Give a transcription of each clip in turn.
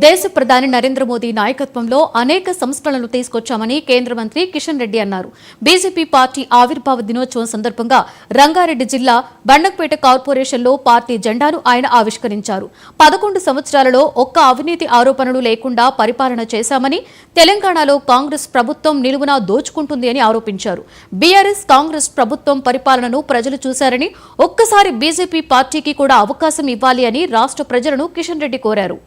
దేశ ప్రధాని నరేంద్ర మోదీ నాయకత్వంలో అనేక సంస్కరణలు తీసుకొచ్చామని కేంద్ర మంత్రి కిషన్ రెడ్డి అన్నారు. బీజేపీ పార్టీ ఆవిర్భావ దినోత్సవం సందర్భంగా రంగారెడ్డి జిల్లా బండక్పేట కార్పొరేషన్లో పార్టీ జెండాను ఆయన ఆవిష్కరించారు. 11 సంవత్సరాలలో ఒక్క అవినీతి ఆరోపణలు లేకుండా పరిపాలన చేశామని, తెలంగాణలో కాంగ్రెస్ ప్రభుత్వం నిలువునా దోచుకుంటుంది అని ఆరోపించారు. బీఆర్ఎస్ కాంగ్రెస్ ప్రభుత్వం పరిపాలనను ప్రజలు చూశారని, ఒక్కసారి బీజేపీ పార్టీకి కూడా అవకాశం ఇవ్వాలి అని రాష్ట్ర ప్రజలను కిషన్ రెడ్డి కోరారు.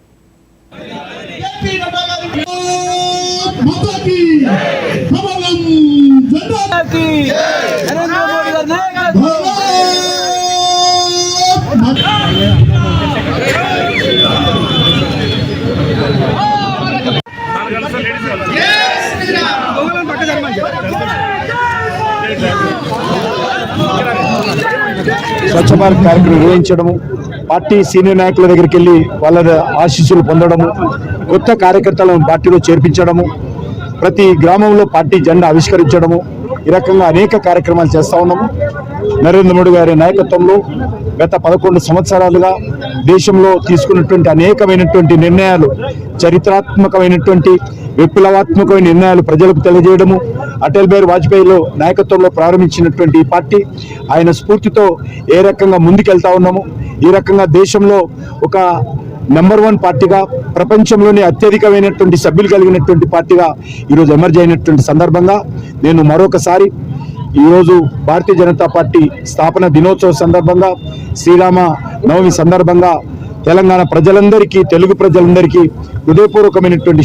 స్వచ్ఛ భారత్ కార్యక్రమం నిర్వహించడము, పార్టీ సీనియర్ నాయకుల దగ్గరికి వెళ్ళి వాళ్ళ ఆశీస్సులు పొందడము, కొత్త కార్యకర్తలను పార్టీలో చేర్పించడము, ప్రతి గ్రామంలో పార్టీ జెండా ఆవిష్కరించడము, ఈ రకంగా అనేక కార్యక్రమాలు చేస్తూ ఉన్నాము. నరేంద్ర మోడీ గారి నాయకత్వంలో గత 11 సంవత్సరాలుగా దేశంలో తీసుకున్నటువంటి అనేకమైనటువంటి నిర్ణయాలు, చరిత్రాత్మకమైనటువంటి విప్లవాత్మకమైన నిర్ణయాలు ప్రజలకు తెలియజేయడము, అటల్ బిహారీ వాజ్పేయిలో నాయకత్వంలో ప్రారంభించినటువంటి ఈ పార్టీ ఆయన స్ఫూర్తితో ఏ రకంగా ముందుకెళ్తా ఉన్నాము, ఈ రకంగా దేశంలో ఒక నెంబర్ 1 పార్టీగా, ప్రపంచంలోనే అత్యధికమైనటువంటి సభ్యులు కలిగినటువంటి పార్టీగా ఈరోజు ఎమర్జ్ అయినటువంటి సందర్భంగా నేను మరొకసారి ఈరోజు భారతీయ జనతా పార్టీ స్థాపన దినోత్సవం సందర్భంగా, శ్రీరామ నవమి సందర్భంగా తెలంగాణ ప్రజలందరికీ, తెలుగు ప్రజలందరికీ హృదయపూర్వకమైనటువంటి